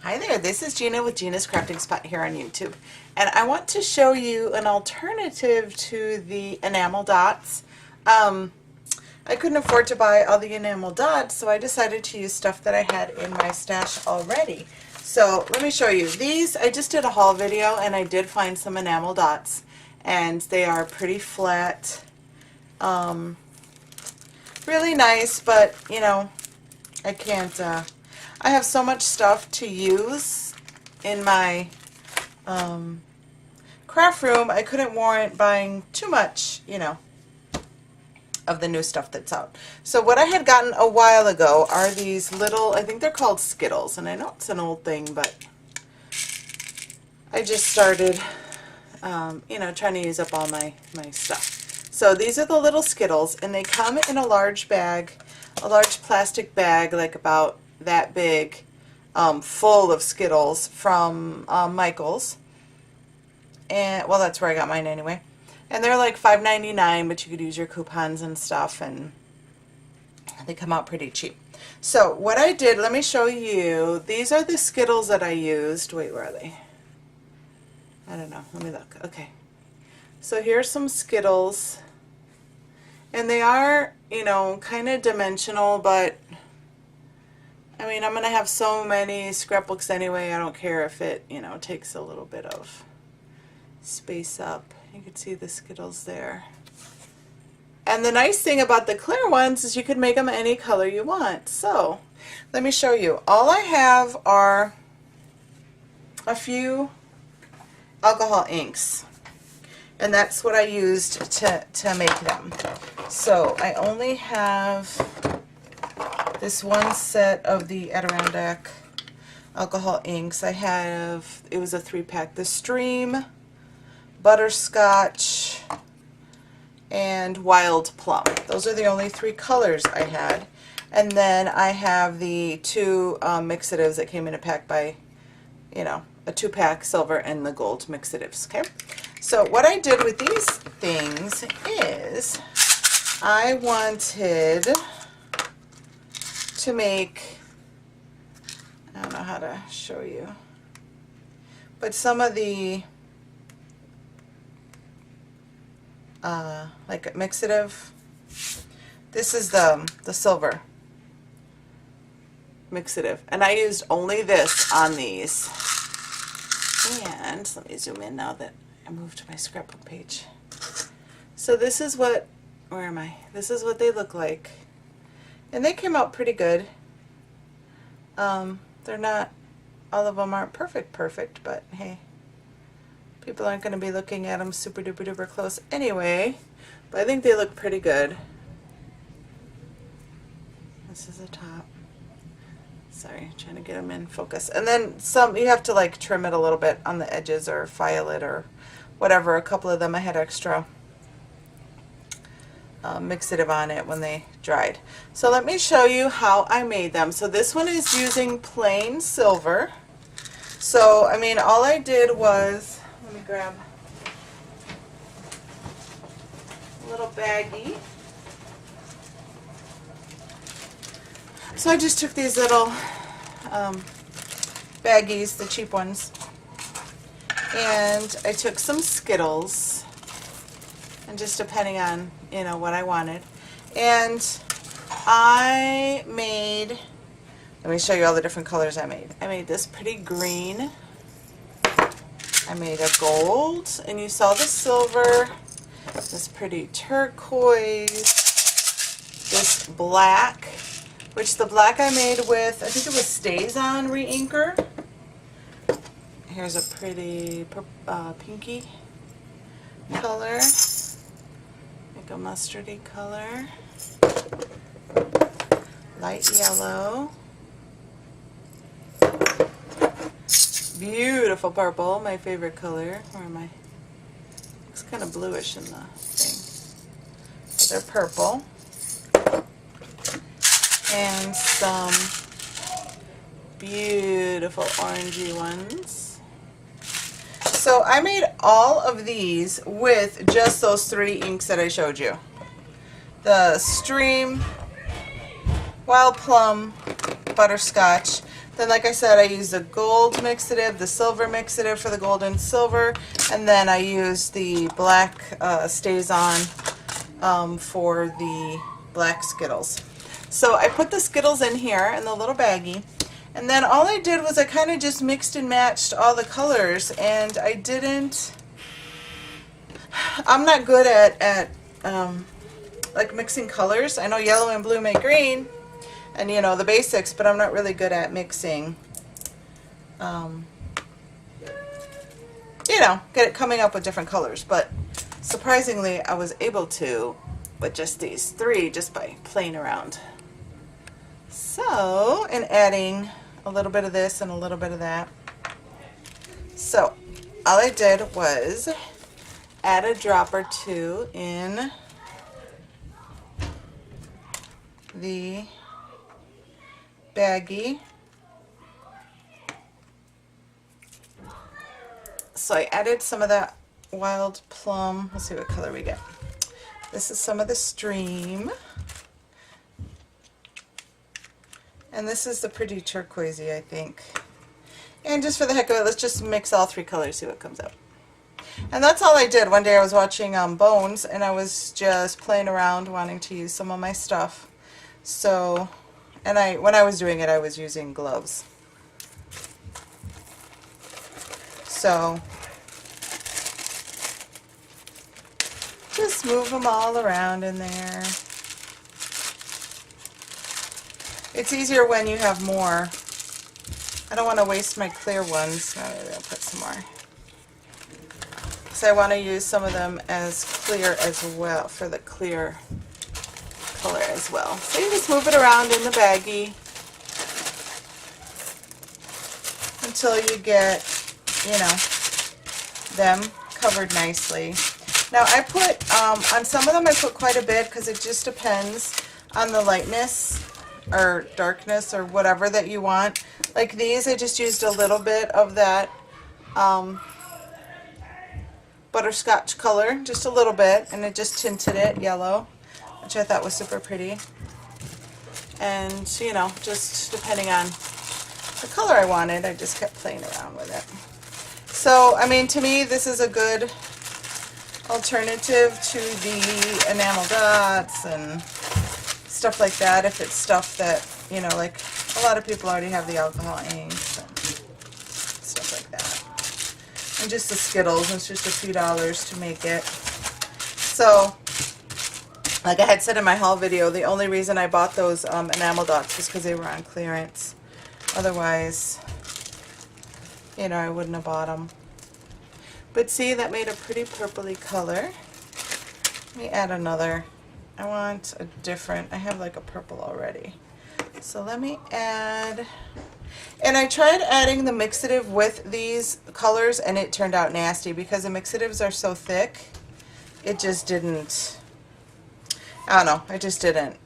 Hi there, this is Gina with Gina's Crafting Spot here on YouTube, and I want to show you an alternative to the enamel dots. I couldn't afford to buy all the enamel dots, so I decided to use stuff that I had in my stash already. So let me show you. These, I just did a haul video and I did find some enamel dots, and they are pretty flat, really nice, but you know, I can't, I have so much stuff to use in my craft room, I couldn't warrant buying too much, you know, of the new stuff that's out. So what I had gotten a while ago are these little, I think they're called Skittles, and I know it's an old thing, but I just started, you know, trying to use up all my stuff. So these are the little Skittles, and they come in a large bag, a large plastic bag, like about that big, full of Skittles from Michael's. And well, that's where I got mine anyway. And they're like $5.99, but you could use your coupons and stuff, and they come out pretty cheap. So what I did, let me show you. These are the Skittles that I used. Wait, where are they? I don't know. Let me look. Okay. So here's some Skittles. And they are, you know, kind of dimensional, but I mean, I'm going to have so many scrapbooks anyway. I don't care if it, you know, takes a little bit of space up. You can see the Skittles there. And the nice thing about the clear ones is you can make them any color you want. So let me show you. All I have are a few alcohol inks, and that's what I used to make them. So I only have this one set of the Adirondack alcohol inks. I have, it was a 3-pack, the Stream, Butterscotch, and Wild Plum. Those are the only 3 colors I had. And then I have the 2 mixatives that came in a pack by, you know, a 2-pack, silver and the gold mixatives. Okay, so what I did with these things is I wanted to make, I don't know how to show you, but some of the like a mixative. This is the silver mixative, and I used only this on these. And let me zoom in now that I moved to my scrapbook page. So this is what, where am I? This is what they look like, and they came out pretty good. They're not, all of them aren't perfect, but hey, people aren't going to be looking at them super duper duper close anyway, but I think they look pretty good. This is the top. Sorry, trying to get them in focus. And then some, you have to like trim it a little bit on the edges or file it or whatever. A couple of them I had extra mixative on it when they dried. So let me show you how I made them. So this one is using plain silver. So I mean, all I did was, let me grab a little baggie. So I just took these little baggies, the cheap ones, and I took some Skittles, and just depending on, you know, what I wanted, and I made, let me show you all the different colors I made. I made this pretty green, I made a gold, and you saw the silver, this pretty turquoise, this black, which the black I made with, I think it was Stays On Reinker. Here's a pretty pinky color, like a mustardy color, light yellow, beautiful purple, my favorite color. Where am I? Looks kind of bluish in the thing. So they're purple. And some beautiful orangey ones. So I made all of these with just those 3 inks that I showed you. The Stream, Wild Plum, Butterscotch. Then, like I said, I use the gold mixative, the silver mixative for the gold and silver, and then I use the black Stays On for the black Skittles. So I put the Skittles in here in the little baggie, and then all I did was I kind of just mixed and matched all the colors, and I'm not good at like mixing colors. I know yellow and blue make green, and you know the basics, but I'm not really good at mixing, you know, coming up with different colors. But surprisingly, I was able to with just these three, just by playing around. So, and adding a little bit of this and a little bit of that. So, all I did was add a drop or two in the baggie. So I added some of that wild plum. Let's see what color we get. This is some of the stream. And this is the pretty turquoisey, I think. And just for the heck of it, let's just mix all three colors, see what comes up. And that's all I did. One day I was watching Bones, and I was just playing around wanting to use some of my stuff. So, and when I was doing it, I was using gloves. So, just move them all around in there. It's easier when you have more. I don't want to waste my clear ones. No, maybe I'll put some more. So I want to use some of them as clear as well, for the clear color as well. So you just move it around in the baggie until you get, you know, them covered nicely. Now I put, on some of them I put quite a bit because it just depends on the lightness or darkness or whatever that you want. Like these, I just used a little bit of that butterscotch color, just a little bit, and it just tinted it yellow, which I thought was super pretty. And, you know, just depending on the color I wanted, I just kept playing around with it. So, I mean, to me, this is a good alternative to the enamel dots and stuff like that, if it's stuff that, you know, like a lot of people already have the alcohol inks and stuff like that. And just the Skittles, it's just a few dollars to make it. So, like I had said in my haul video, the only reason I bought those enamel dots was because they were on clearance. Otherwise, you know, I wouldn't have bought them. But see, that made a pretty purpley color. Let me add another. I want a different, I have like a purple already. So let me add, and I tried adding the mixative with these colors and it turned out nasty because the mixatives are so thick. It just didn't, I don't know, it just didn't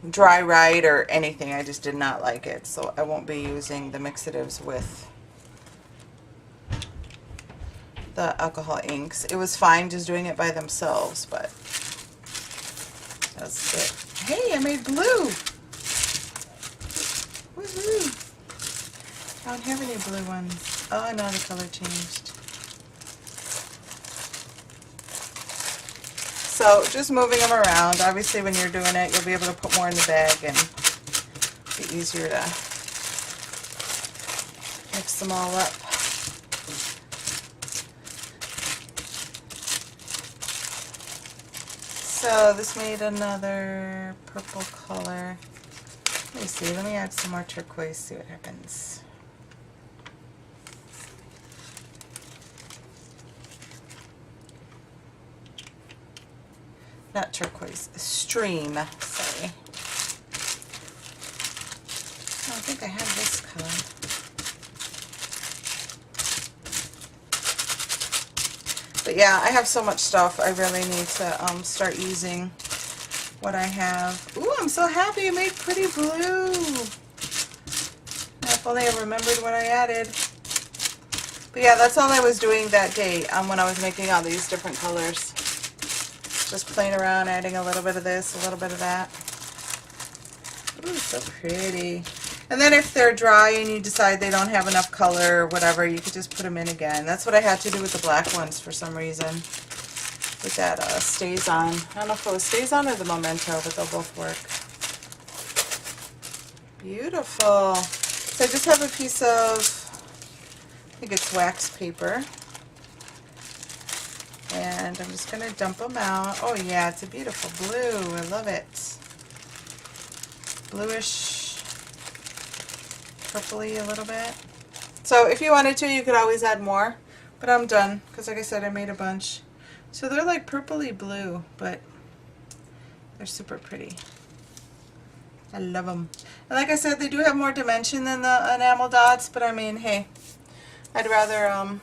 dry right or anything. I just did not like it. So I won't be using the mixatives with the alcohol inks. It was fine just doing it by themselves, but that's it. Hey, I made blue! Woohoo! I don't have any blue ones. Oh, no, the color changed. So, just moving them around. Obviously, when you're doing it, you'll be able to put more in the bag and be easier to mix them all up. So this made another purple color. Let me see, let me add some more turquoise, see what happens. Not turquoise, stream, sorry. Oh, I think I have this color. But yeah, I have so much stuff. I really need to start using what I have. Ooh, I'm so happy I made pretty blue. If only I remembered what I added. But yeah, that's all I was doing that day when I was making all these different colors. Just playing around, adding a little bit of this, a little bit of that. Ooh, so pretty. And then if they're dry and you decide they don't have enough color or whatever, you could just put them in again. That's what I had to do with the black ones for some reason. With that Stays On. I don't know if it was Stays On or the Memento, but they'll both work. Beautiful. So I just have a piece of, I think it's wax paper. And I'm just going to dump them out. Oh yeah, it's a beautiful blue. I love it. Bluish, purpley a little bit. So if you wanted to, you could always add more. But I'm done, because like I said, I made a bunch. So they're like purpley blue, but they're super pretty. I love them. And like I said, they do have more dimension than the enamel dots, but I mean, hey, I'd rather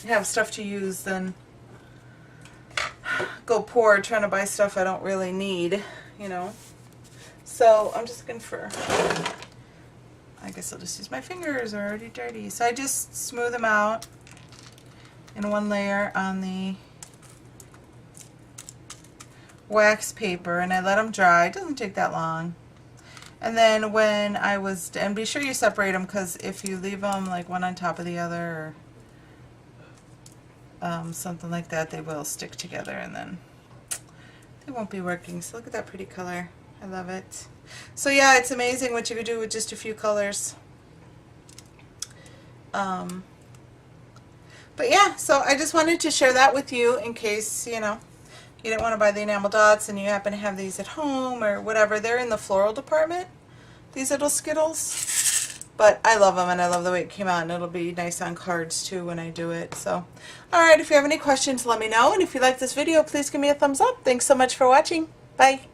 have stuff to use than go poor trying to buy stuff I don't really need, you know. So I'm just looking for, I guess I'll just use my fingers, are already dirty. So I just smooth them out in one layer on the wax paper, and I let them dry. It doesn't take that long. And then when I was, and be sure you separate them, because if you leave them like one on top of the other, or something like that, they will stick together and then they won't be working. So look at that pretty color. I love it. So yeah, it's amazing what you could do with just a few colors. But yeah, so I just wanted to share that with you in case, you know, you didn't want to buy the enamel dots and you happen to have these at home or whatever. They're in the floral department, these little Skittles. But I love them, and I love the way it came out, and it'll be nice on cards too when I do it. So, alright, if you have any questions, let me know. And if you like this video, please give me a thumbs up. Thanks so much for watching. Bye.